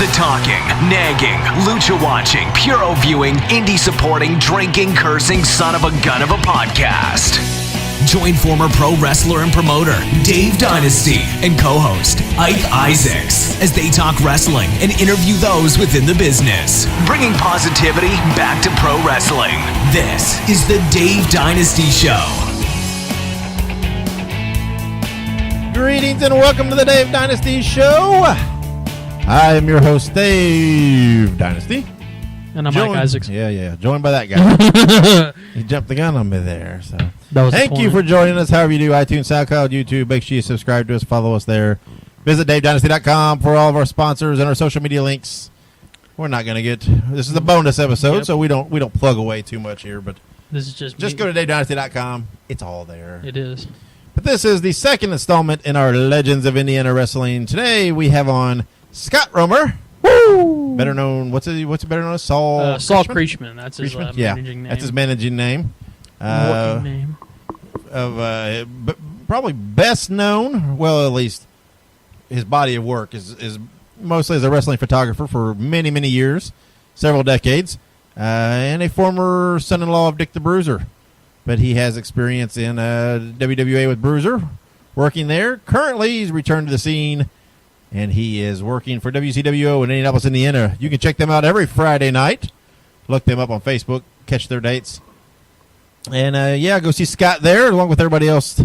The talking, nagging, lucha watching, puro viewing, indie supporting, drinking, cursing, son of a gun of a podcast. Join former pro wrestler and promoter Dave Dynasty and co-host Ike Isaacs as they talk wrestling and interview those within the business, bringing positivity back to pro wrestling. This is the Dave Dynasty Show. Greetings and welcome to the Dave Dynasty Show. I am your host, Dave Dynasty. And I'm Ike Isaacs. Yeah. Joined by that guy. He jumped the gun on me there. So thank you for joining us. However you do, iTunes, SoundCloud, YouTube. Make sure you subscribe to us, follow us there. Visit DaveDynasty.com for all of our sponsors and our social media links. We're not going to get. This is a bonus episode, so we don't plug away too much here. But this is just go to DaveDynasty.com. It's all there. It is. But this is the second installment in our Legends of Indiana Wrestling. Today we have on Scott Romer. Woo! Better known, what's it better known as? Saul Creechman. That's his managing name. That's his managing name. Working name. Probably best known, well, at least his body of work is mostly as a wrestling photographer for many, many years, several decades, and a former son-in-law of Dick the Bruiser. But he has experience in WWA with Bruiser, working there. Currently, he's returned to the scene, and he is working for WCWO in Indianapolis, Indiana. You can check them out every Friday night. Look them up on Facebook. Catch their dates. And, go see Scott there, along with everybody else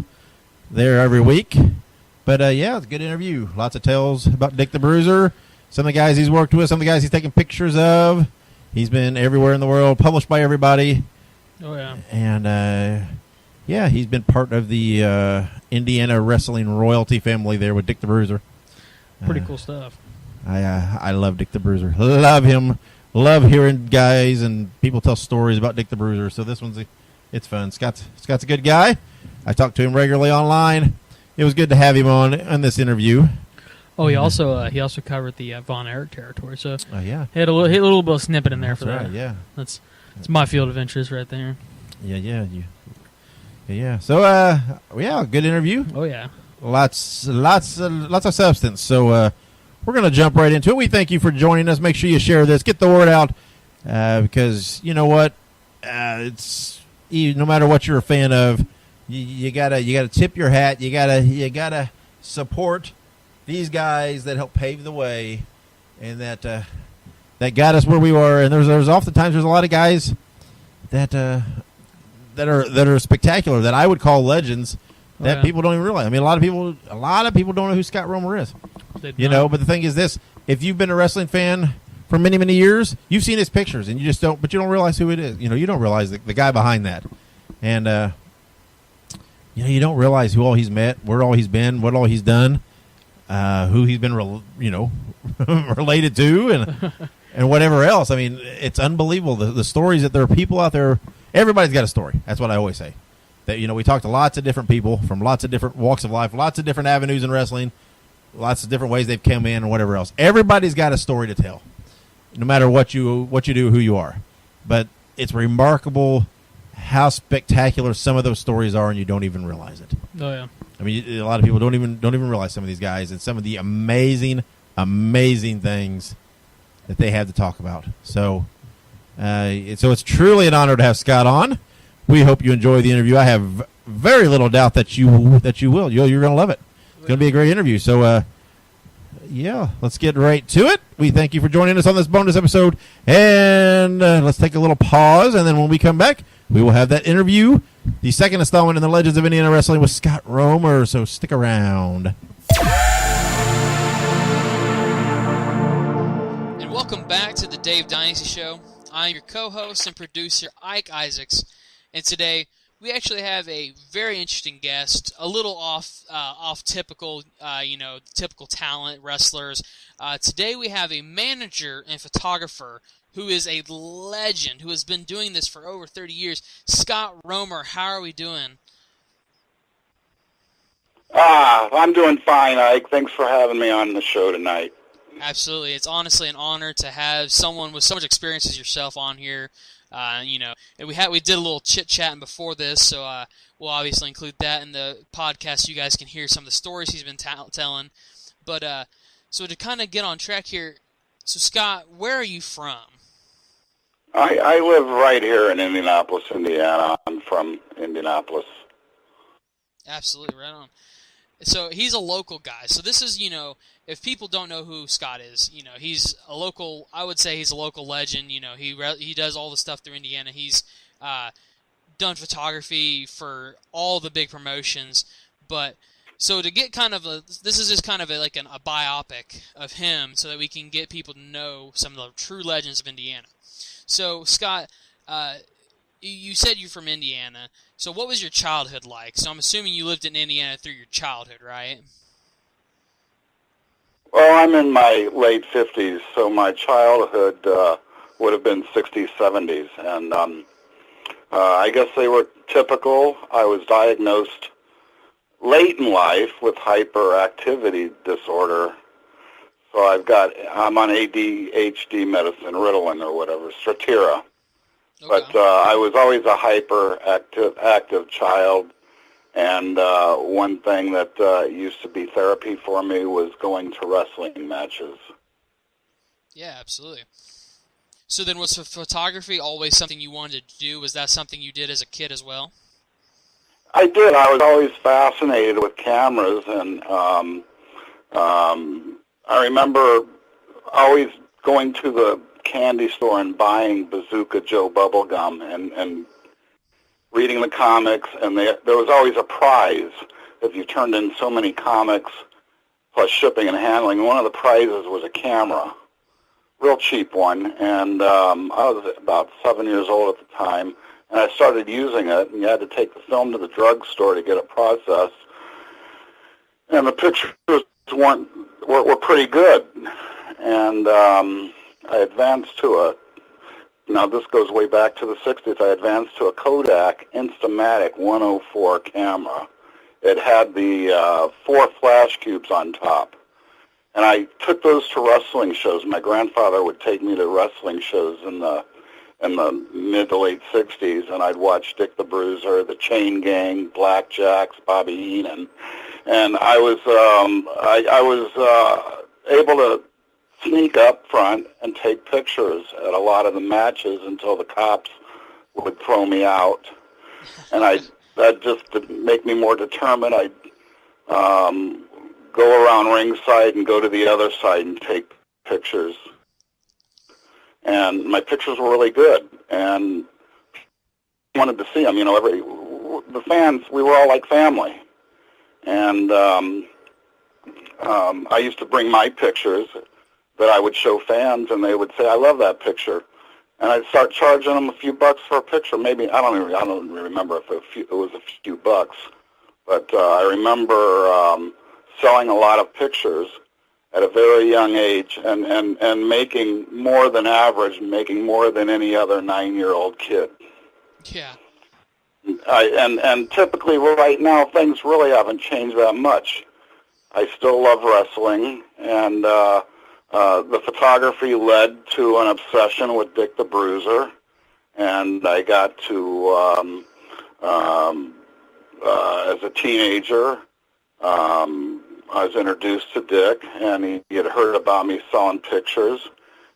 there every week. But, it's a good interview. Lots of tales about Dick the Bruiser, some of the guys he's worked with, some of the guys he's taken pictures of. He's been everywhere in the world, published by everybody. Oh, yeah. And, he's been part of the Indiana wrestling royalty family there with Dick the Bruiser. Pretty cool stuff. I love Dick the Bruiser. Love him. Love hearing guys and people tell stories about Dick the Bruiser. So this it's fun. Scott's a good guy. I talk to him regularly online. It was good to have him on this interview. Oh, he also covered the Von Erich territory. So he had a little bit of snippet in there. That's for that. Right, yeah. That's my field of interest right there. Yeah. So good interview. Oh yeah. Lots of substance. So we're going to jump right into it. We thank you for joining us. Make sure you share this. Get the word out because you know what? It's no matter what you're a fan of, you gotta tip your hat. You gotta support these guys that help pave the way and that got us where we were. And there's oftentimes a lot of guys that are spectacular that I would call legends. That people don't even realize. I mean, a lot of people don't know who Scott Romer is. But the thing is this: if you've been a wrestling fan for many, many years, you've seen his pictures, and you don't realize who it is. You don't realize the guy behind that, and you don't realize who all he's met, where all he's been, what all he's done, who he's been, related to, and whatever else. I mean, it's unbelievable the stories that there are people out there. Everybody's got a story. That's what I always say. That, we talked to lots of different people from lots of different walks of life, lots of different avenues in wrestling, lots of different ways they've come in and whatever else. Everybody's got a story to tell, no matter what you do, who you are. But it's remarkable how spectacular some of those stories are, and you don't even realize it. Oh yeah. I mean, a lot of people don't even realize some of these guys and some of the amazing things that they have to talk about. So, it's truly an honor to have Scott on. We hope you enjoy the interview. I have very little doubt that you will. You're going to love it. It's going to be a great interview. So, let's get right to it. We thank you for joining us on this bonus episode. And let's take a little pause. And then when we come back, we will have that interview, the second installment in the Legends of Indiana Wrestling with Scott Romer. So stick around. And welcome back to the Dave Dynasty Show. I'm your co-host and producer, Ike Isaacs. And today, we actually have a very interesting guest, a little off typical, typical talent, wrestlers. Today we have a manager and photographer who is a legend, who has been doing this for over 30 years. Scott Romer, how are we doing? I'm doing fine, Ike. Thanks for having me on the show tonight. Absolutely. It's honestly an honor to have someone with so much experience as yourself on here. And we did a little chit-chatting before this, so we'll obviously include that in the podcast. You guys can hear some of the stories he's been telling. But so to kind of get on track here, So, Scott, where are you from? I live right here in Indianapolis, Indiana. I'm from Indianapolis. Absolutely, right on. So he's a local guy. So this is, if people don't know who Scott is, he's a local. I would say he's a local legend. He does all the stuff through Indiana. He's done photography for all the big promotions. But so to get this is just kind of like a biopic of him, so that we can get people to know some of the true legends of Indiana. So Scott, you said you're from Indiana. So what was your childhood like? So I'm assuming you lived in Indiana through your childhood, right? Well, I'm in my late 50s, so my childhood would have been 60s, 70s. And I guess they were typical. I was diagnosed late in life with hyperactivity disorder. So I'm on ADHD medicine, Ritalin or whatever, Strattera. Okay. But I was always a hyperactive child, and one thing that used to be therapy for me was going to wrestling matches. Yeah, absolutely. So then was photography always something you wanted to do? Was that something you did as a kid as well? I did. I was always fascinated with cameras, and I remember always going to the candy store and buying Bazooka Joe bubblegum and reading the comics, and there was always a prize if you turned in so many comics plus shipping and handling. One of the prizes was a camera, real cheap one, and I was about 7 years old at the time, and I started using it, and you had to take the film to the drugstore to get it processed, and the pictures were pretty good, and I advanced to this goes way back to the 60s, I advanced to a Kodak Instamatic 104 camera. It had the 4 flash cubes on top. And I took those to wrestling shows. My grandfather would take me to wrestling shows in the mid to late 60s, and I'd watch Dick the Bruiser, the Chain Gang, Blackjacks, Bobby Heenan. And I was able to sneak up front and take pictures at a lot of the matches until the cops would throw me out. And that just to make me more determined, I'd go around ringside and go to the other side and take pictures. And my pictures were really good, and wanted to see them. The fans, we were all like family. And I used to bring my pictures that I would show fans, and they would say, "I love that picture," and I'd start charging them a few bucks for a picture. Maybe I don't remember if it was a few bucks, but I remember selling a lot of pictures at a very young age, and making more than average, making more than any other 9-year-old kid. Yeah. And typically right now things really haven't changed that much. I still love wrestling, and the photography led to an obsession with Dick the Bruiser, and I got to, as a teenager, I was introduced to Dick, and he had heard about me selling pictures,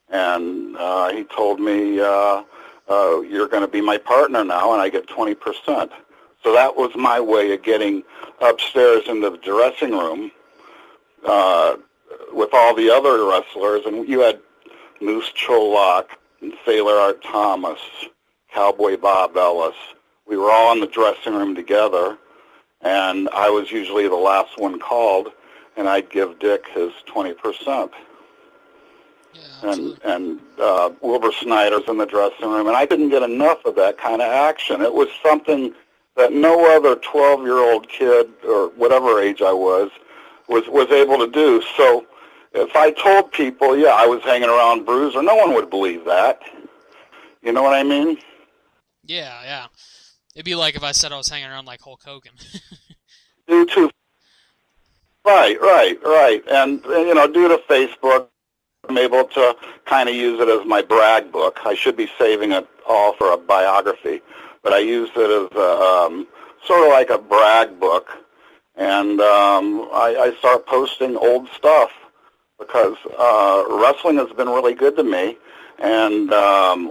and he told me, "You're going to be my partner now, and I get 20%. So that was my way of getting upstairs into the dressing room with all the other wrestlers, and you had Moose Cholak and Sailor Art Thomas, Cowboy Bob Ellis. We were all in the dressing room together, and I was usually the last one called, and I'd give Dick his 20%. Yeah, and Wilbur Snyder's in the dressing room, and I didn't get enough of that kind of action. It was something that no other 12-year-old kid, or whatever age I was able to do. So if I told people, yeah, I was hanging around Bruiser, no one would believe that. You know what I mean? Yeah. It'd be like if I said I was hanging around like Hulk Hogan. Due to Right. And due to Facebook, I'm able to kind of use it as my brag book. I should be saving it all for a biography, but I use it as sort of like a brag book. And I start posting old stuff because wrestling has been really good to me, and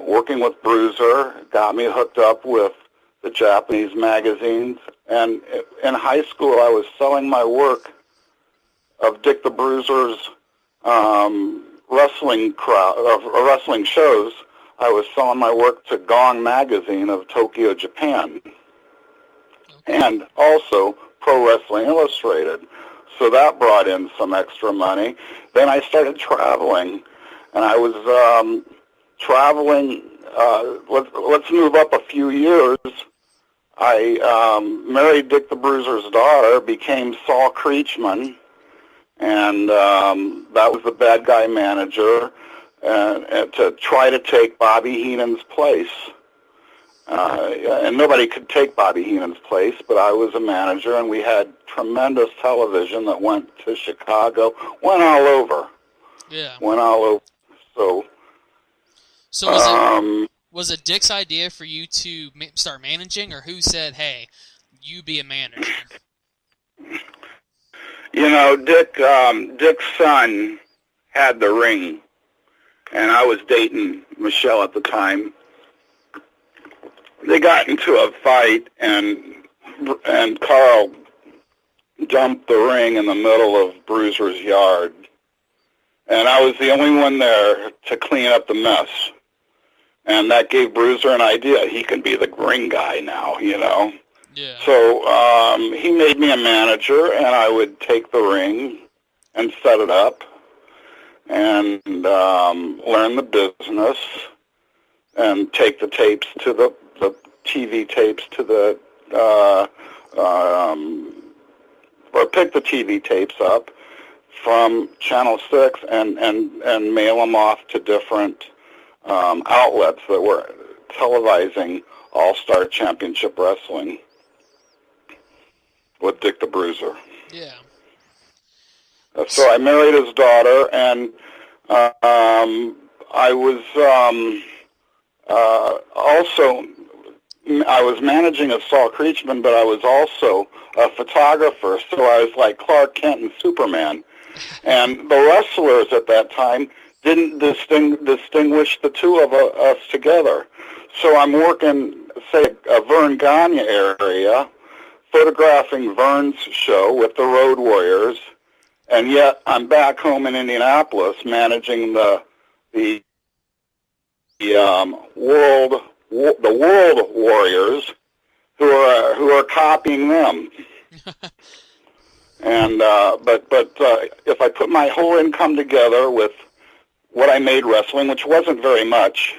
working with Bruiser got me hooked up with the Japanese magazines. And in high school, I was selling my work of Dick the Bruiser's wrestling shows. I was selling my work to Gong magazine of Tokyo, Japan, and also Pro Wrestling Illustrated. So that brought in some extra money. Then I started traveling, and I was traveling. Let's move up a few years. I married Dick the Bruiser's daughter, became Saul Creechman, and that was the bad guy manager, and to try to take Bobby Heenan's place. And nobody could take Bobby Heenan's place, but I was a manager, and we had tremendous television that went to Chicago, went all over. Yeah. Went all over. So was it Dick's idea for you to start managing, or who said, hey, you be a manager? You know, Dick's son had the ring, and I was dating Michelle at the time. They got into a fight, and Carl dumped the ring in the middle of Bruiser's yard. And I was the only one there to clean up the mess. And that gave Bruiser an idea. He can be the ring guy now, you know. Yeah. So he made me a manager, and I would take the ring and set it up and learn the business and take the tapes to the TV tapes to the, or pick the TV tapes up from Channel 6 and mail them off to different outlets that were televising All-Star Championship Wrestling with Dick the Bruiser. Yeah. So I married his daughter, and I was also, I was managing a Saul Creechman, but I was also a photographer, so I was like Clark Kent and Superman. And the wrestlers at that time didn't distinguish the two of us together. So I'm working, say, a Vern Gagne area, photographing Vern's show with the Road Warriors, and yet I'm back home in Indianapolis managing the World Warriors, who are copying them. And but if I put my whole income together with what I made wrestling, which wasn't very much,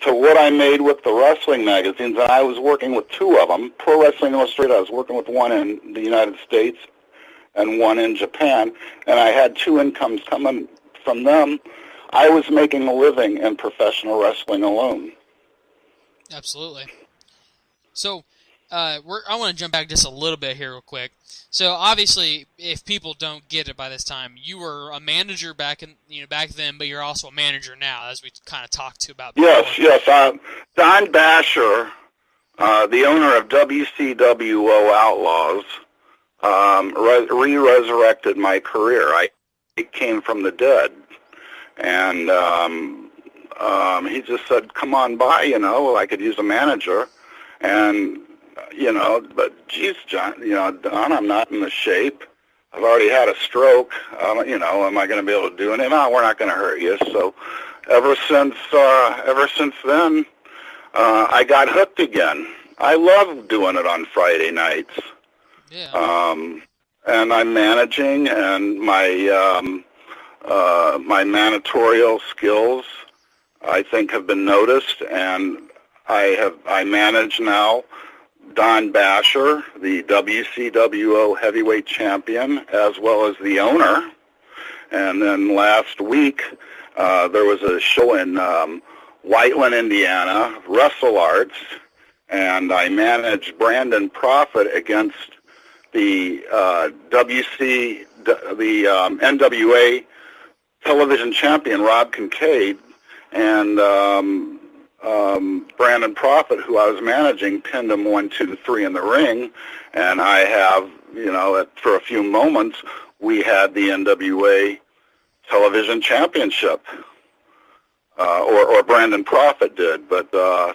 to what I made with the wrestling magazines, and I was working with two of them, Pro Wrestling Illustrated, I was working with one in the United States and one in Japan, and I had two incomes coming from them. I was making a living in professional wrestling alone. Absolutely. So, I want to jump back just a little bit here real quick. So, obviously, if people don't get it by this time, you were a manager back then, but you're also a manager now, as we kind of talked to about before. Yes. Don Basher, the owner of WCWO Outlaws, re-resurrected my career. I came from the dead, and he just said, "Come on by, I could use a manager," and but geez, John, Don, I'm not in the shape. I've already had a stroke. Am I going to be able to do it? No, we're not going to hurt you. So, ever since then, I got hooked again. I love doing it on Friday nights. Yeah. And I'm managing, and my my managerial skills, I think, have been noticed, and I manage now Don Basher, the WCWO heavyweight champion, as well as the owner. And then last week, there was a show in Whiteland, Indiana, Wrestle Arts, and I managed Brandon Prophet against the NWA television champion, Rob Kincaid, and Brandon Prophet, who I was managing, pinned him 1, 2, 3 in the ring, and I have, for a few moments, we had the NWA television championship, or Brandon Prophet did. But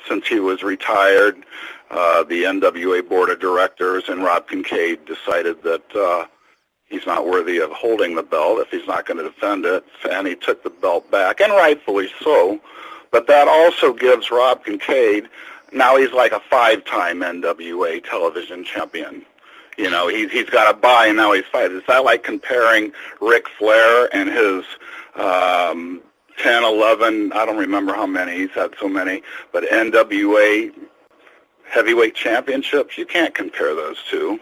since he was retired, the NWA Board of Directors and Rob Kincaid decided that he's not worthy of holding the belt if he's not going to defend it, and he took the belt back, and rightfully so. But that also gives Rob Kincaid, now he's like a 5-time NWA television champion. You know, he's got a bye, and now he's fighting. Is that like comparing Ric Flair and his 10, 11, I don't remember how many, he's had so many, but NWA heavyweight championships? You can't compare those two.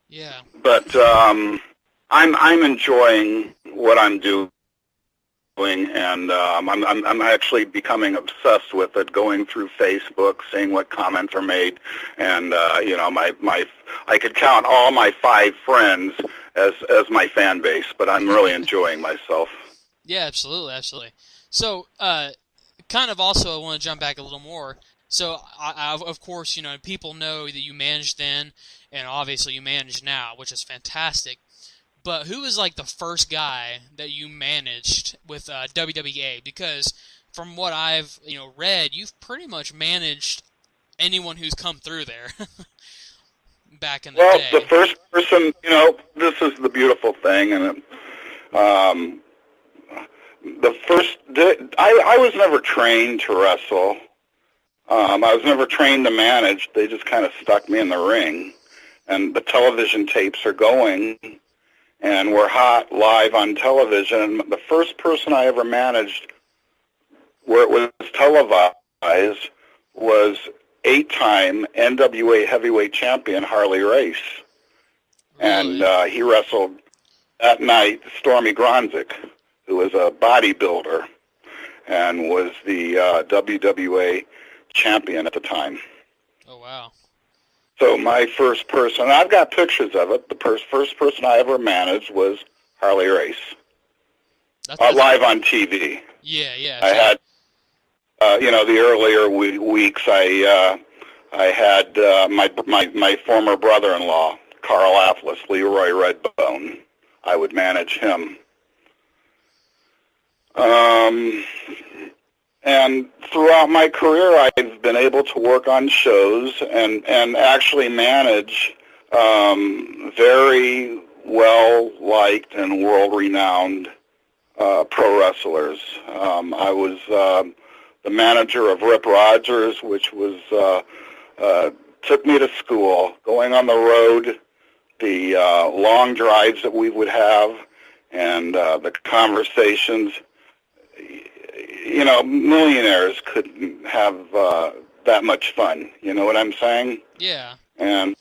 Yeah. But I'm enjoying what I'm doing, and I'm actually becoming obsessed with it. Going through Facebook, seeing what comments are made, and you know, I could count all my 5 friends as my fan base. But I'm really enjoying myself. Yeah, absolutely, absolutely. So, kind of also, I want to jump back a little more. So, of course, you know, people know that you managed then, and obviously you manage now, which is fantastic. But who was like the first guy that you managed with WWA? Because from what I've read, you've pretty much managed anyone who's come through there back in the day. Well, the first person, this is the beautiful thing, and I was never trained to wrestle. I was never trained to manage. They just kind of stuck me in the ring. And the television tapes are going, and we're hot live on television. The first person I ever managed where it was televised was 8-time NWA heavyweight champion Harley Race. Really? And he wrestled that night Stormy Gronzik, who was a bodybuilder and was the WWA champion at the time. Oh, wow. So my first person, and I've got pictures of it, the first person I ever managed was Harley Race. That's live on TV. Yeah, yeah. I had, the earlier weeks, I had my former brother-in-law, Carl Afflis, Leroy Redbone. I would manage him. And throughout my career, I've been able to work on shows and actually manage very well-liked and world-renowned pro wrestlers. I was the manager of Rip Rogers, which was took me to school, going on the road, the long drives that we would have, and the conversations. Millionaires couldn't have that much fun. You know what I'm saying? Yeah. And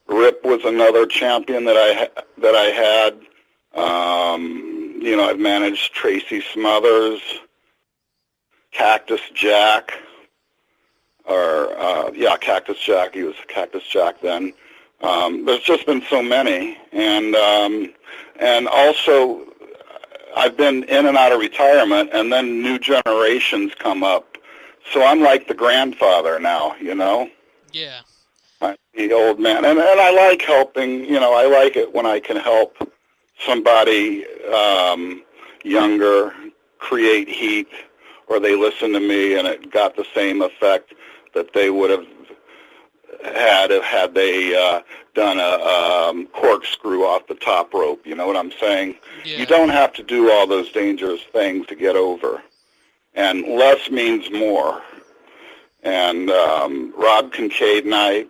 Rip was another champion that I had. I've managed Tracy Smothers, Cactus Jack, Cactus Jack. He was Cactus Jack then. There's just been so many, and also I've been in and out of retirement, and then new generations come up. So I'm like the grandfather now, Yeah. I'm the old man. And I like helping, I like it when I can help somebody younger create heat, or they listen to me and it got the same effect that they would have had they done a corkscrew off the top rope. You know what I'm saying? Yeah. You don't have to do all those dangerous things to get over. And less means more. And Rob Kincaid and I,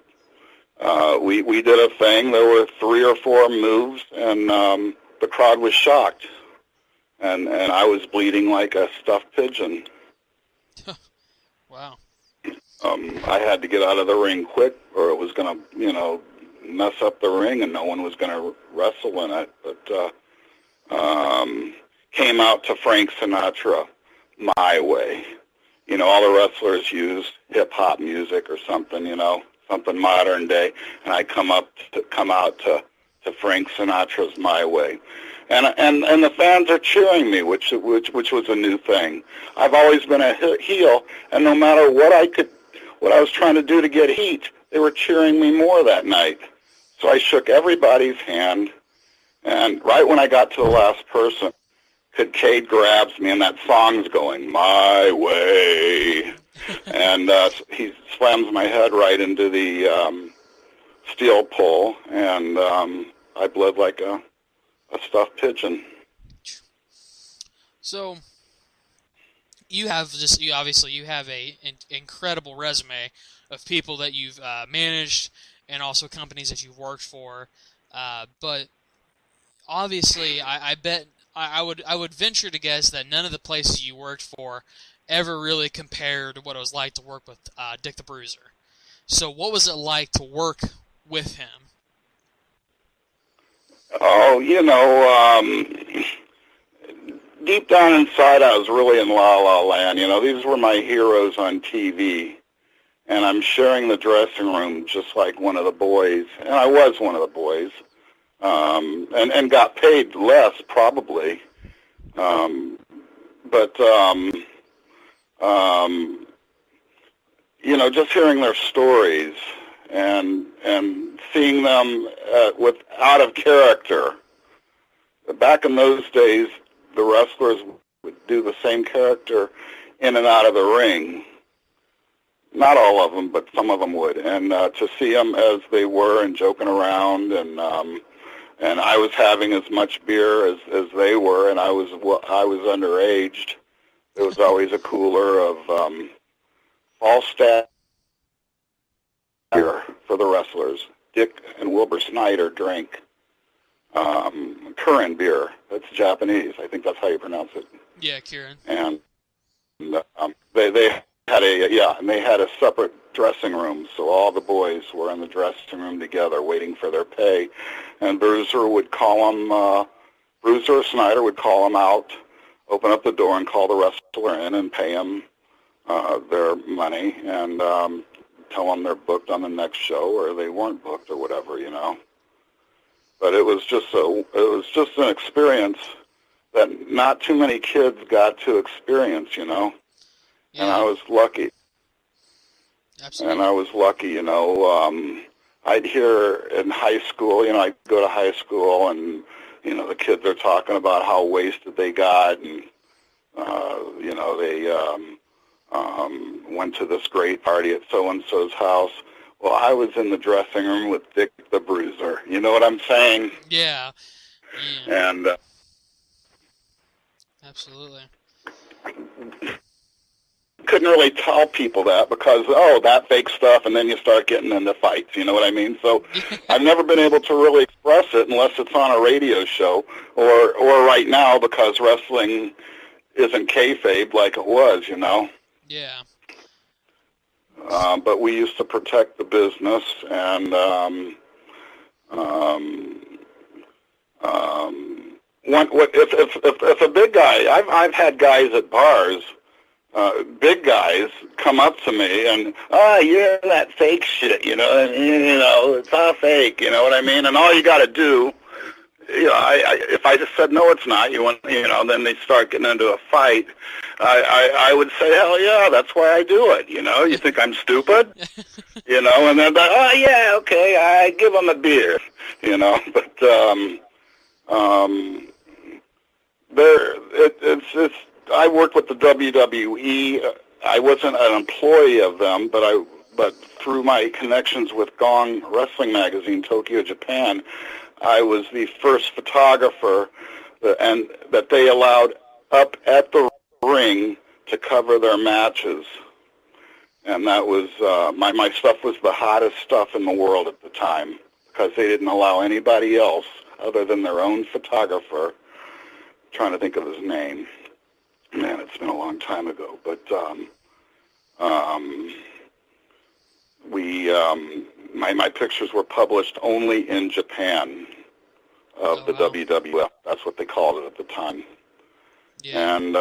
we did a thing. There were 3 or 4 moves, and the crowd was shocked. And I was bleeding like a stuffed pigeon. Wow. I had to get out of the ring quick, or it was going to, mess up the ring, and no one was going to wrestle in it. But came out to Frank Sinatra my way. All the wrestlers used hip-hop music or something, something modern day, and I come out to Frank Sinatra's My Way. And the fans are cheering me, which was a new thing. I've always been a heel, and no matter what I was trying to do to get heat, they were cheering me more that night. So I shook everybody's hand, And right when I got to the last person, Cade grabs me, and that song's going, My Way. And he slams my head right into the steel pole, and I bled like a stuffed pigeon. So you obviously have an incredible resume of people that you've managed and also companies that you've worked for. But obviously, I bet I would venture to guess that none of the places you worked for ever really compared to what it was like to work with Dick the Bruiser. So what was it like to work with him? Oh, deep down inside, I was really in La La Land. These were my heroes on TV, and I'm sharing the dressing room just like one of the boys, and I was one of the boys, and got paid less probably, but just hearing their stories and seeing them out of character. Back in those days, the wrestlers would do the same character in and out of the ring. Not all of them, but some of them would. And to see them as they were and joking around, and I was having as much beer as they were, and I was underaged. There was always a cooler of Falstaff beer for the wrestlers. Dick and Wilbur Snyder drank Kirin beer. That's Japanese. I think that's how you pronounce it. Yeah, Kirin. And they had a separate dressing room, so all the boys were in the dressing room together waiting for their pay. And Bruiser or Snyder would call them out, open up the door and call the wrestler in and pay them their money, and tell them they're booked on the next show or they weren't booked or whatever, But it was just an experience that not too many kids got to experience, Yeah. And I was lucky. Absolutely. And I was lucky, I'd hear in high school, I'd go to high school and, the kids are talking about how wasted they got, and, they went to this great party at so-and-so's house. Well, I was in the dressing room with Dick the Bruiser. You know what I'm saying? Yeah. And absolutely. Couldn't really tell people that because, that fake stuff, and then you start getting into fights, you know what I mean? So I've never been able to really express it unless it's on a radio show or right now, because wrestling isn't kayfabe like it was, Yeah. But we used to protect the business, and if a big guy, I've had guys at bars, big guys, come up to me and, you're that fake shit, it's all fake, you know what I mean? And all you got to do, if I just said, no, it's not, then they start getting into a fight. I would say, hell yeah, that's why I do it, You think I'm stupid? And then they're like, oh, yeah, okay, I give them a beer, But I worked with the WWE. I wasn't an employee of them, but through my connections with Gong Wrestling Magazine, Tokyo, Japan, I was the first photographer that they allowed up at the ring to cover their matches. And that was, my stuff was the hottest stuff in the world at the time, because they didn't allow anybody else other than their own photographer. I'm trying to think of his name. Man, it's been a long time ago. But my pictures were published only in Japan of the WWF. That's what they called it at the time. Yeah. And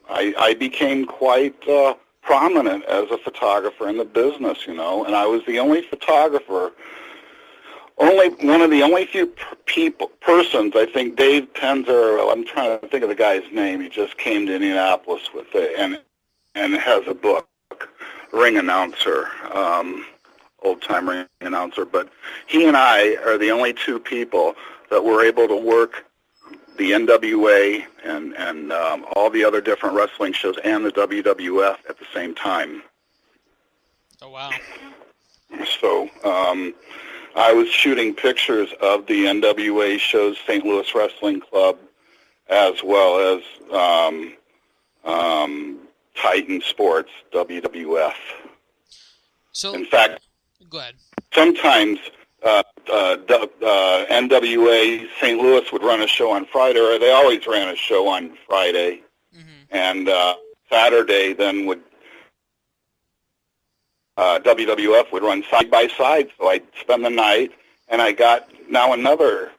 I became quite prominent as a photographer in the business, and I was the only photographer, one of the only few persons, I think Dave Penzer, I'm trying to think of the guy's name, he just came to Indianapolis with it, and has a book, Ring Announcer, old-time ring announcer, but he and I are the only two people that were able to work the NWA and all the other different wrestling shows and the WWF at the same time. Oh, wow. So I was shooting pictures of the NWA shows, St. Louis Wrestling Club, as well as Titan Sports, WWF. So, in fact, go ahead. Sometimes NWA St. Louis would run a show on Friday, or they always ran a show on Friday, and Saturday then would WWF would run side by side. So I'd spend the night, and I got now another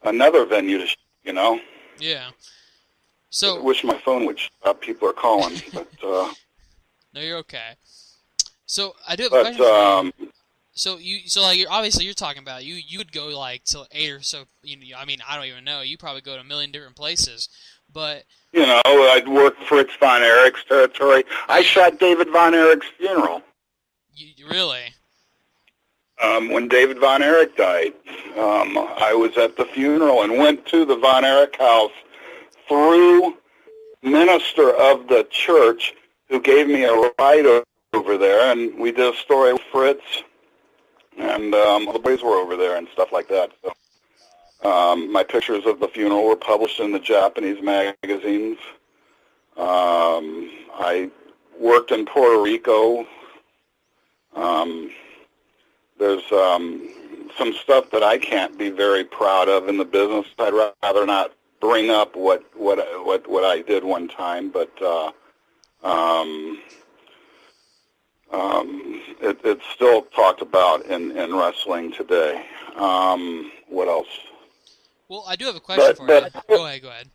venue to, Yeah. So I wish my phone would stop. People are calling, but no, you're okay. So I do have a question for you. So you're talking about you would go like till 8 or so. I mean, I don't even know. You probably go to a million different places, but I'd work Fritz Von Erich's territory. I shot David Von Erich's funeral. You really? When David Von Erich died, I was at the funeral and went to the Von Erich house through minister of the church who gave me a ride over there, and we did a story with Fritz, and all the boys were over there and stuff like that. So my pictures of the funeral were published in the Japanese magazines. I worked in Puerto Rico. There's some stuff that I can't be very proud of in the business. I'd rather not bring up what I did one time, but it's still talked about in wrestling today. What else? Well, I do have a question for you. Go ahead.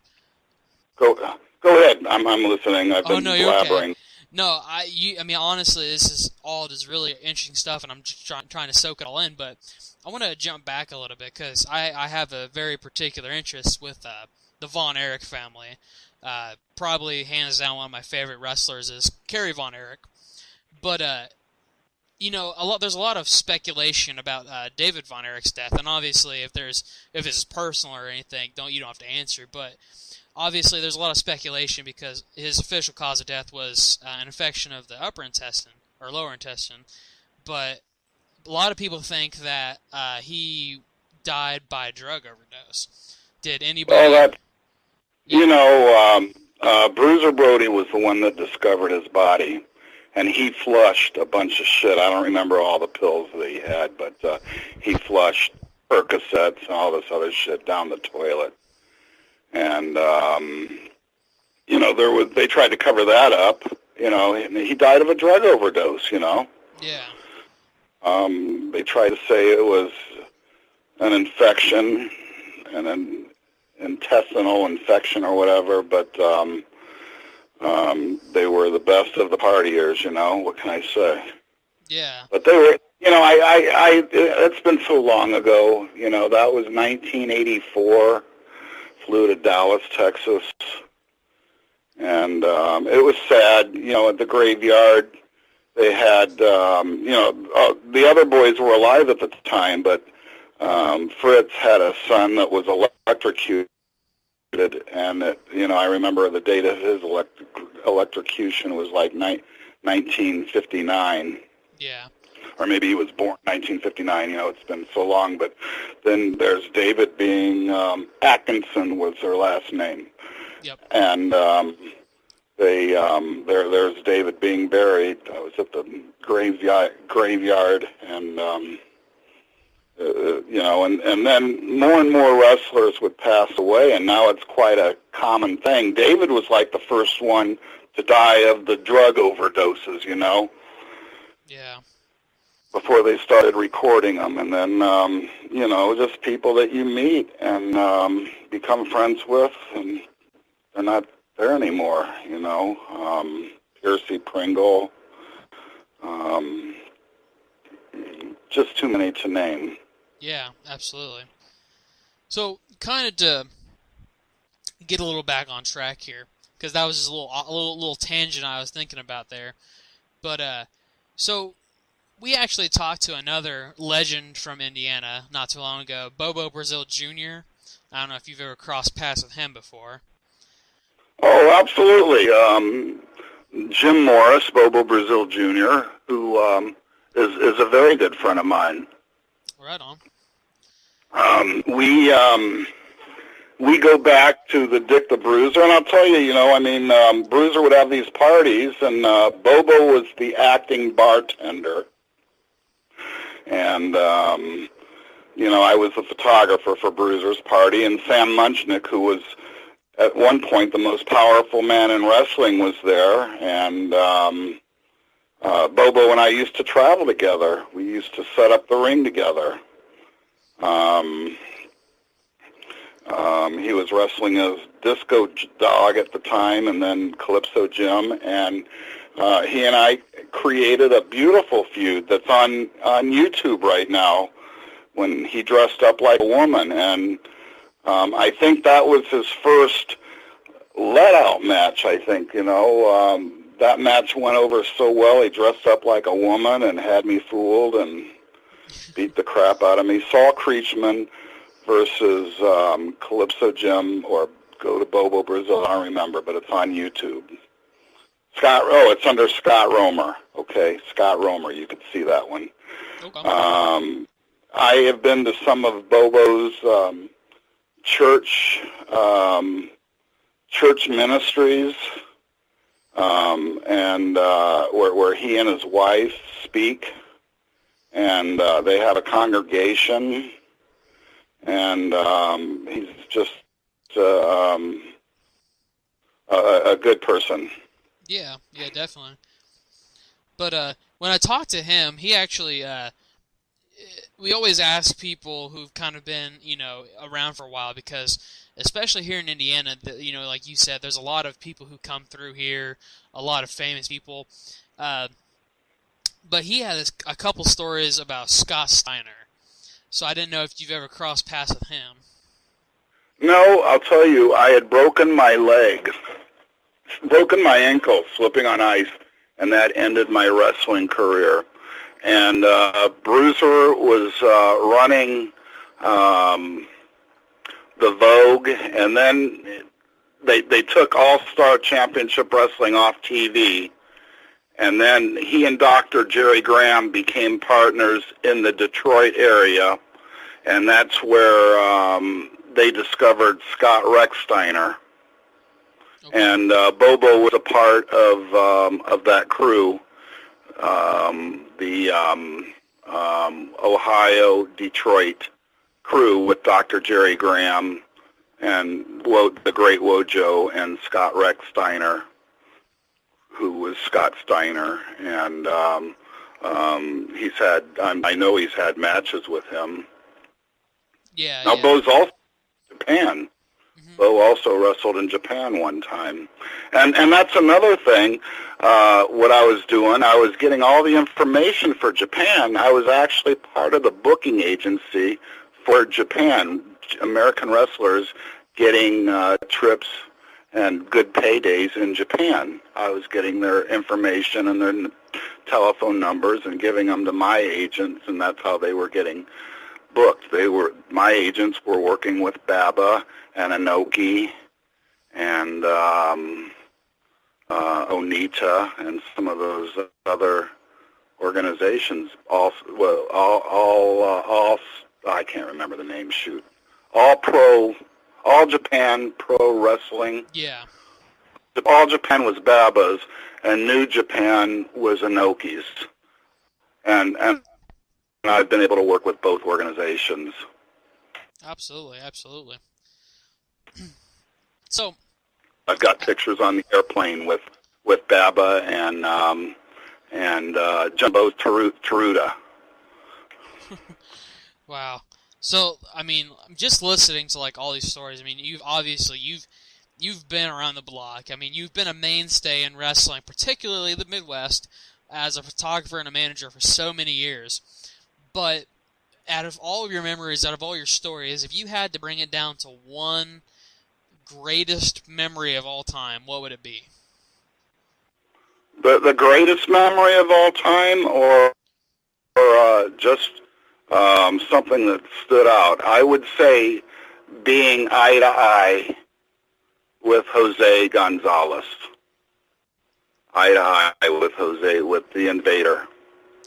Go ahead. I'm listening. I've been you're blabbering. okay. No, I mean, honestly, this is all just really interesting stuff, and I'm just trying to soak it all in. But I want to jump back a little bit because I have a very particular interest with the Von Erich family. Probably hands down one of my favorite wrestlers is Kerry Von Erich. But there's a lot of speculation about David Von Erich's death, and obviously, if it's personal or anything, you don't have to answer. But obviously, there's a lot of speculation because his official cause of death was an infection of the upper intestine or lower intestine. But a lot of people think that he died by a drug overdose. Did anybody? Bruiser Brody was the one that discovered his body, and he flushed a bunch of shit. I don't remember all the pills that he had, but he flushed Percocets and all this other shit down the toilet. And they tried to cover that up. And he died of a drug overdose. Yeah. They tried to say it was an infection, an intestinal infection or whatever, but they were the best of the partiers. What can I say? Yeah. But they were. It's been so long ago. That was 1984. Flew to Dallas, Texas, and it was sad. At the graveyard, they had, the other boys were alive at the time, but Fritz had a son that was electrocuted, and I remember the date of his electrocution was like 1959. Yeah. Or maybe he was born in 1959. It's been so long. But then there's David being Atkinson was their last name. Yep. And there's David being buried. I was at the graveyard, and and then more and more wrestlers would pass away, and now it's quite a common thing. David was like the first one to die of the drug overdoses. Yeah. Before they started recording them, and then, just people that you meet and become friends with, and they're not there anymore, Piercy Pringle, just too many to name. Yeah, absolutely. So, kind of to get a little back on track here, because that was just a little tangent I was thinking about there, but, so we actually talked to another legend from Indiana not too long ago, Bobo Brazil Jr., I don't know if you've ever crossed paths with him before. Oh, absolutely. Jim Morris, Bobo Brazil Jr., who is a very good friend of mine. Right on. We go back to the Dick the Bruiser, and I'll tell you, Bruiser would have these parties, and Bobo was the acting bartender. And, I was the photographer for Bruiser's party, and Sam Munchnick, who was at one point the most powerful man in wrestling, was there. And Bobo and I used to travel together. We used to set up the ring together. He was wrestling as Disco Dog at the time, and then Calypso Jim, and he and I created a beautiful feud that's on YouTube right now, when he dressed up like a woman, and I think that was his first let-out match. I think that match went over so well. He dressed up like a woman and had me fooled and beat the crap out of me. Saul Creechman versus Calypso Jim, or go to Bobo Brazil, I don't remember, but it's on YouTube. It's under Scott Romer. Okay, Scott Romer, you could see that one. Okay. I have been to some of Bobo's church ministries, and where he and his wife speak, and they have a congregation. And he's just a good person. Yeah, definitely. But when I talked to him, he actually, we always ask people who've kind of been, around for a while, because especially here in Indiana, like you said, there's a lot of people who come through here, a lot of famous people. But he had a couple stories about Scott Steiner. So I didn't know if you've ever crossed paths with him. No, I'll tell you, I had broken my ankle slipping on ice, and that ended my wrestling career. And Bruiser was running the Vogue, and then they took All-Star Championship Wrestling off TV. And then he and Dr. Jerry Graham became partners in the Detroit area, and that's where they discovered Scott Rechsteiner. Okay. And Bobo was a part of that crew, the Ohio-Detroit crew with Dr. Jerry Graham and the Great Wojo and Scott Rechsteiner, who was Scott Steiner, and I know he's had matches with him. Yeah. Now, Bo's also in Japan. Mm-hmm. Bo also wrestled in Japan one time. And that's another thing, what I was doing. I was getting all the information for Japan. I was actually part of the booking agency for Japan, American wrestlers getting trips and good paydays in Japan. I was getting their information and their telephone numbers and giving them to my agents, and that's how they were getting booked. My agents were working with Baba and Inoki and Onita and some of those other organizations. All I can't remember the name. Shoot, All Japan Pro Wrestling. Yeah. All Japan was Baba's, and New Japan was Inoki's. And I've been able to work with both organizations. Absolutely. So I've got pictures on the airplane with Baba and Jumbo Taruta. Wow. So, I mean, just listening to like all these stories, I mean, you've been around the block. I mean, you've been a mainstay in wrestling, particularly the Midwest, as a photographer and a manager for so many years. But out of all of your memories, out of all your stories, if you had to bring it down to one greatest memory of all time, what would it be? The greatest memory of all time, or just something that stood out? I would say being eye to eye with Jose Gonzalez. Eye to eye with Jose, with the Invader.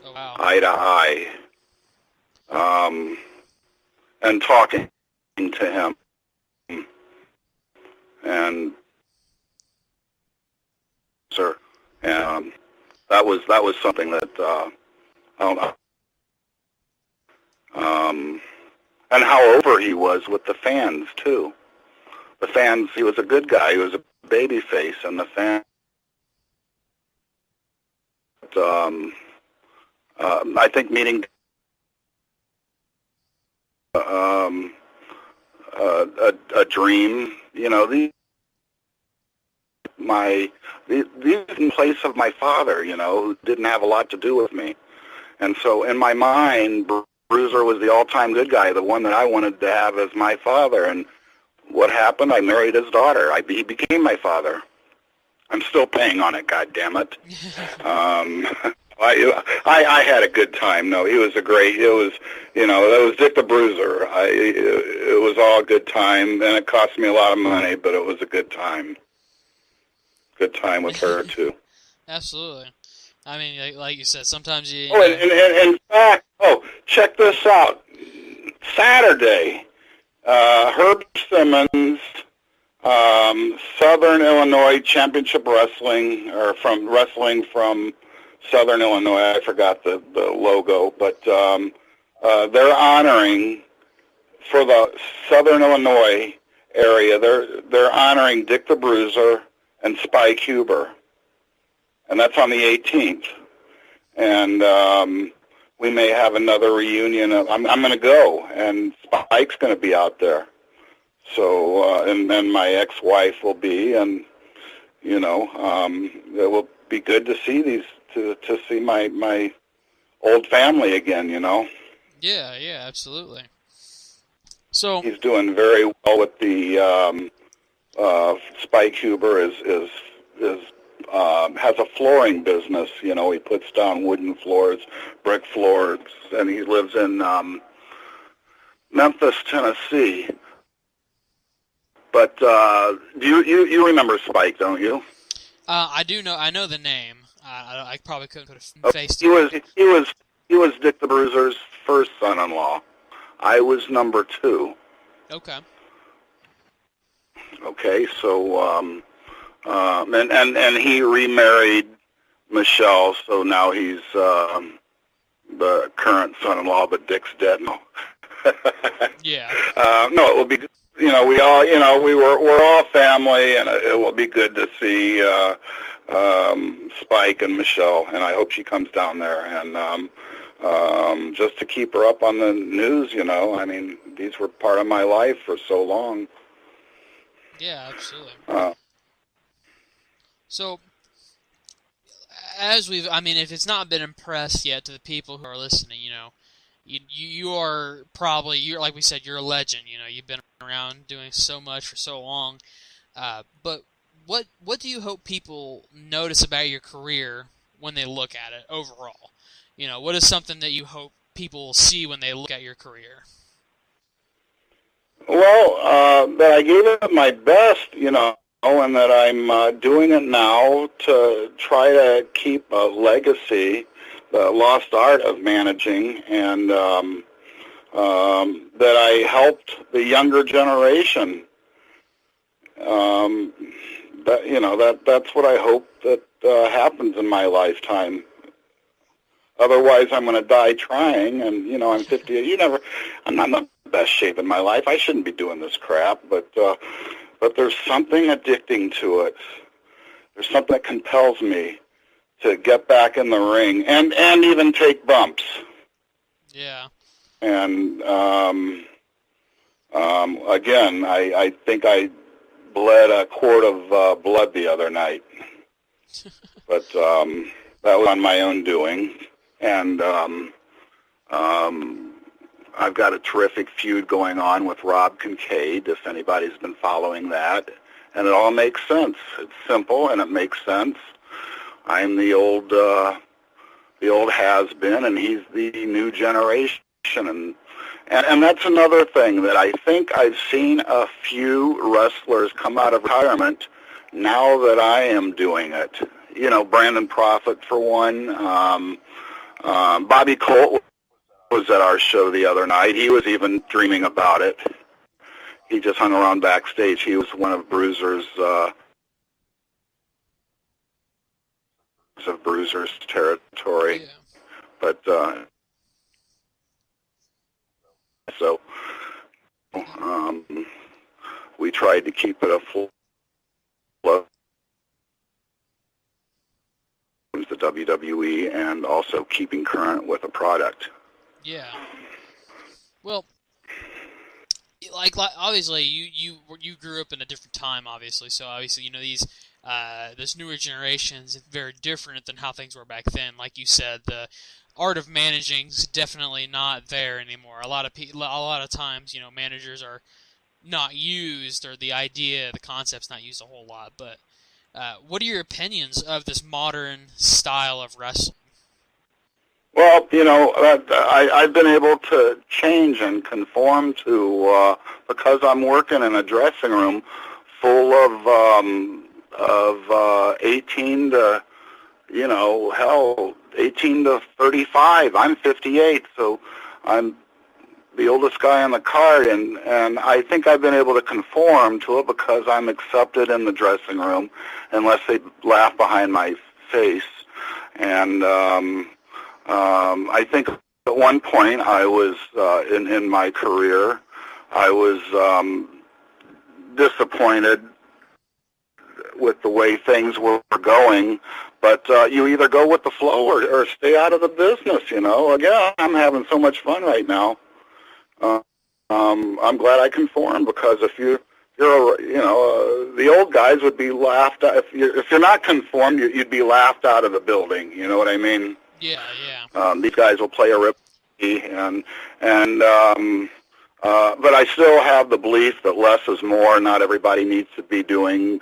Oh, wow. Eye to eye. And talking to him. And sir, and that was something that I don't know. And how over he was with the fans too. The fans, he was a good guy. He was a baby face, and the fans. I think meeting a dream. You know, these in place of my father. You know, who didn't have a lot to do with me, and so in my mind, Bruiser was the all-time good guy, the one that I wanted to have as my father. And what happened? I married his daughter. He became my father. I'm still paying on it, goddammit. I had a good time. No, he was a great. It was, you know, that was Dick the Bruiser. It was all a good time, and it cost me a lot of money, but it was a good time. Good time with her too. Absolutely. I mean, like you said, sometimes you. Oh, and in fact, check this out. Saturday, Herb Simmons, Southern Illinois Championship Wrestling, or from Southern Illinois. I forgot the logo, but they're honoring for the Southern Illinois area. They're honoring Dick the Bruiser and Spike Huber, and that's on the 18th. And we may have another reunion. I'm going to go, and Spike's going to be out there. So, and then my ex-wife will be, and you know, it will be good to see to see my old family again. You know. Yeah, absolutely. So he's doing very well with the Spike Huber has a flooring business. You know, he puts down wooden floors, brick floors, and he lives in Memphis, Tennessee. But you remember Spike, don't you? I do know. I know the name. I probably couldn't put a face to it. He was Dick the Bruiser's first son-in-law. I was number 2. Okay. Okay, so and he remarried Michelle, so now he's the current son-in-law, but Dick's dead now. Yeah. No, it will be. You know, we're all family, and it will be good to see Spike and Michelle, and I hope she comes down there, and just to keep her up on the news. You know, I mean, these were part of my life for so long. Yeah, absolutely. So, if it's not been impressed yet to the people who are listening, you know, you are probably, like we said, you're a legend. You know, you've been around doing so much for so long. But what do you hope people notice about your career when they look at it overall? You know, what is something that you hope people will see when they look at your career? Well, that I gave it my best, you know, and that I'm doing it now to try to keep a legacy, the lost art of managing, and that I helped the younger generation. That's what I hope that happens in my lifetime. Otherwise, I'm going to die trying, and you know, I'm 50. I'm not in the best shape in my life. I shouldn't be doing this crap, but there's something addicting to it. There's something that compels me to get back in the ring and even take bumps. Yeah. And again, I think I bled a quart of blood the other night, but that was on my own doing. And I've got a terrific feud going on with Rob Kincaid, if anybody's been following that. And it all makes sense. It's simple, and it makes sense. I'm the old has-been, and he's the new generation. And that's another thing that I think I've seen a few wrestlers come out of retirement now that I am doing it. You know, Brandon Prophet for one. Bobby Colt was at our show the other night. He was even dreaming about it. He just hung around backstage. He was one of Bruiser's territory. Yeah. But so we tried to keep it a full flow, the WWE, and also keeping current with the product. Yeah. Well, like obviously you grew up in a different time, obviously. So obviously, you know, this newer generations is very different than how things were back then. Like you said, the art of managing is definitely not there anymore. A lot of times, you know, managers are not used, or the concept's not used a whole lot. But what are your opinions of this modern style of wrestling? Well, you know, I've been able to change and conform to because I'm working in a dressing room full of 18 to, you know, hell, 18 to 35. I'm 58, so I'm the oldest guy on the card, and I think I've been able to conform to it because I'm accepted in the dressing room, unless they laugh behind my face. And I think at one point I was in my career, I was disappointed with the way things were going, but you either go with the flow or stay out of the business, you know. Again, I'm having so much fun right now. I'm glad I conformed, because if you're the old guys would be laughed at. If you're not conformed, you'd be laughed out of the building. You know what I mean? Yeah, yeah. These guys will play a rip, but I still have the belief that less is more. Not everybody needs to be doing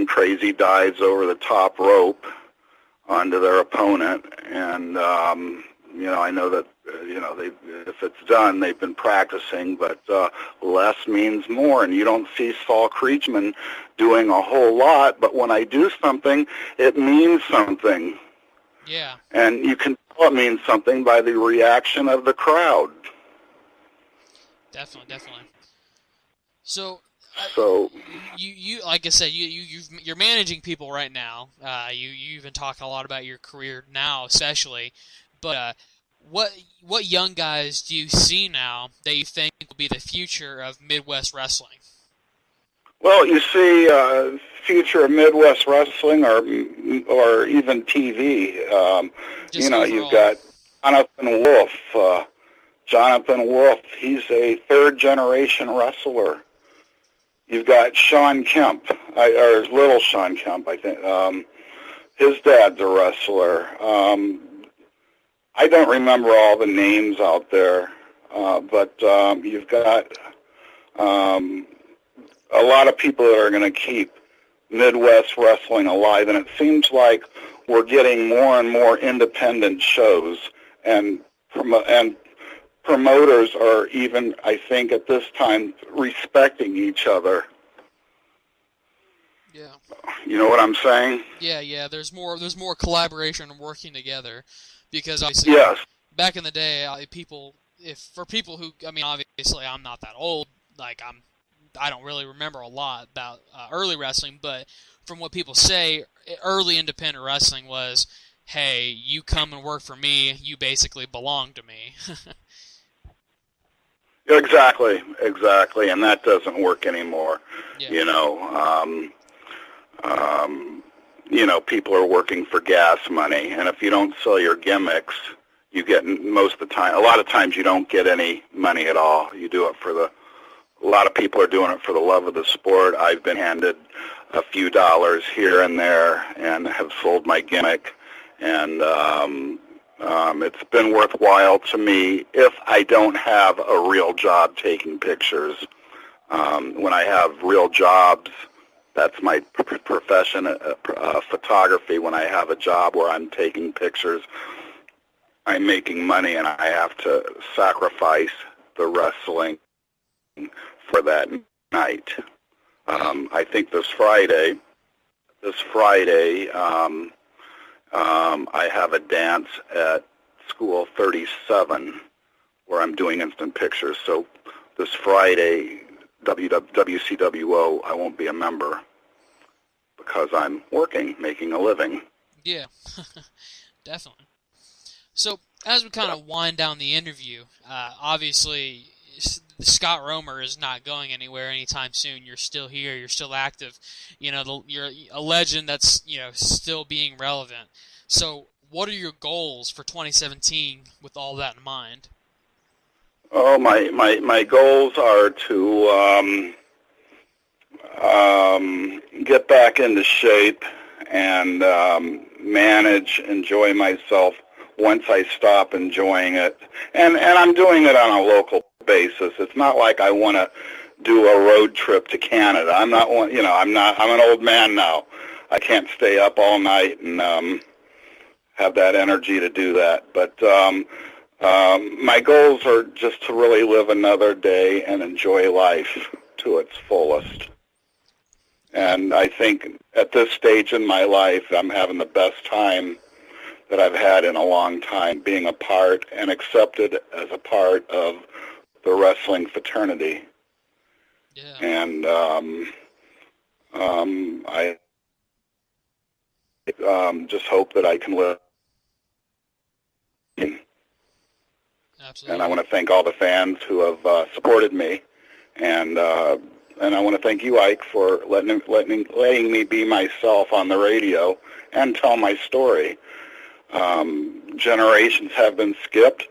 crazy dives over the top rope onto their opponent. And you know, I know that if it's done, they've been practicing, but less means more. And you don't see Saul Creechman doing a whole lot, but when I do something, it means something. Yeah. And you can tell it means something by the reaction of the crowd. Definitely. So you like I said, you're managing people right now. You even talk a lot about your career now, especially. But what young guys do you see now that you think will be the future of Midwest wrestling? Well, you see, future of Midwest wrestling, or even TV. You know, you've got Jonathan Wolf. Jonathan Wolf, he's a third-generation wrestler. You've got Sean Kemp, or little Sean Kemp, I think. His dad's a wrestler. I don't remember all the names out there, but you've got a lot of people that are going to keep Midwest wrestling alive, and it seems like we're getting more and more independent shows, and promoters are even, I think, at this time, respecting each other. Yeah. You know what I'm saying? Yeah. There's more collaboration and working together, because obviously, yes, back in the day, for people who, I mean, obviously, I'm not that old. Like I don't really remember a lot about early wrestling, but from what people say, early independent wrestling was, hey, you come and work for me, you basically belong to me. Exactly, and that doesn't work anymore. Yeah. You know, people are working for gas money, and if you don't sell your gimmicks, you get, most of the time, a lot of times you don't get any money at all. You do it a lot of people are doing it for the love of the sport. I've been handed a few dollars here and there and have sold my gimmick, and it's been worthwhile to me if I don't have a real job taking pictures. When I have real jobs, that's my profession, photography. When I have a job where I'm taking pictures, I'm making money, and I have to sacrifice the wrestling for that night. I think this Friday, I have a dance at School 37 where I'm doing instant pictures. So this Friday, WCWO, I won't be a member because I'm working, making a living. Yeah, definitely. So as we kind of wind down the interview, obviously Scott Romer is not going anywhere anytime soon. You're still here. You're still active. You're a legend that's still being relevant. So what are your goals for 2017 with all that in mind? Oh, my goals are to get back into shape and enjoy myself once I stop enjoying it. And I'm doing it on a local basis. It's not like I want to do a road trip to Canada. I'm not one, I'm an old man now. I can't stay up all night and have that energy to do that. But my goals are just to really live another day and enjoy life to its fullest. And I think at this stage in my life, I'm having the best time that I've had in a long time, being a part and accepted as a part of the wrestling fraternity. Yeah. And I just hope that I can live. Absolutely. And I want to thank all the fans who have supported me, and I want to thank you, Ike, for letting me be myself on the radio and tell my story. Generations have been skipped.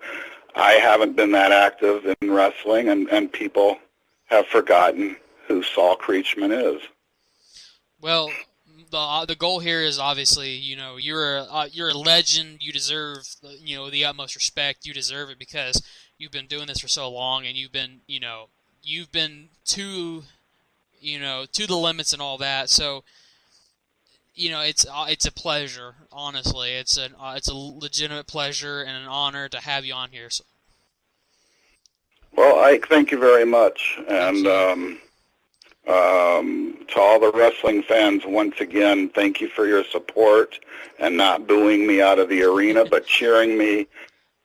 I haven't been that active in wrestling, and people have forgotten who Saul Creechman is. Well, the goal here is obviously, you're a legend. You deserve the utmost respect. You deserve it because you've been doing this for so long, and you've been to the limits and all that. So it's a pleasure. Honestly, it's a legitimate pleasure and an honor to have you on here. So. Well, Ike, thank you very much, and to all the wrestling fans, once again, thank you for your support and not booing me out of the arena, but cheering me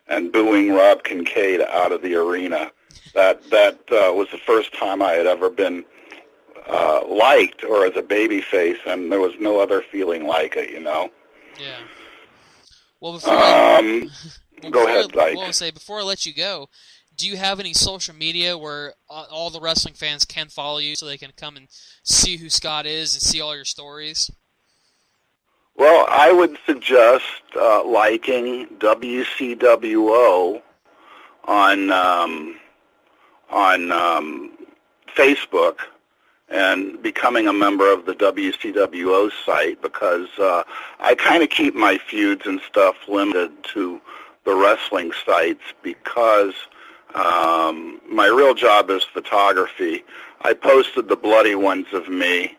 and booing Rob Kincaid out of the arena. That was the first time I had ever been liked or as a baby face, and there was no other feeling like it, Yeah. Well, go ahead, Ike. Well, before I let you go, do you have any social media where all the wrestling fans can follow you so they can come and see who Scott is and see all your stories? Well, I would suggest liking WCWO on Facebook and becoming a member of the WCWO site, because I kind of keep my feuds and stuff limited to the wrestling sites because my real job is photography. I posted the bloody ones of me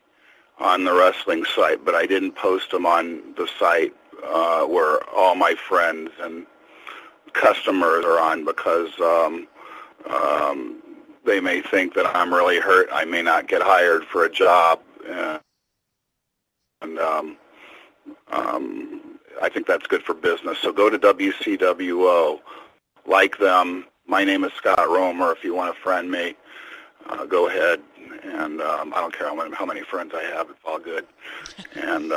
on the wrestling site, but I didn't post them on the site where all my friends and customers are on, because they may think that I'm really hurt. I may not get hired for a job, and I think that's good for business. So go to WCWO, like them. My name is Scott Romer. If you want to friend me, go ahead. And I don't care how many friends I have. It's all good. And,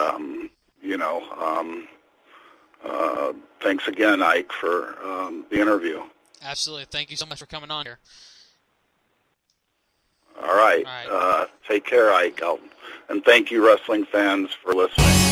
thanks again, Ike, for the interview. Absolutely. Thank you so much for coming on here. All right. Take care, Ike. And thank you, wrestling fans, for listening.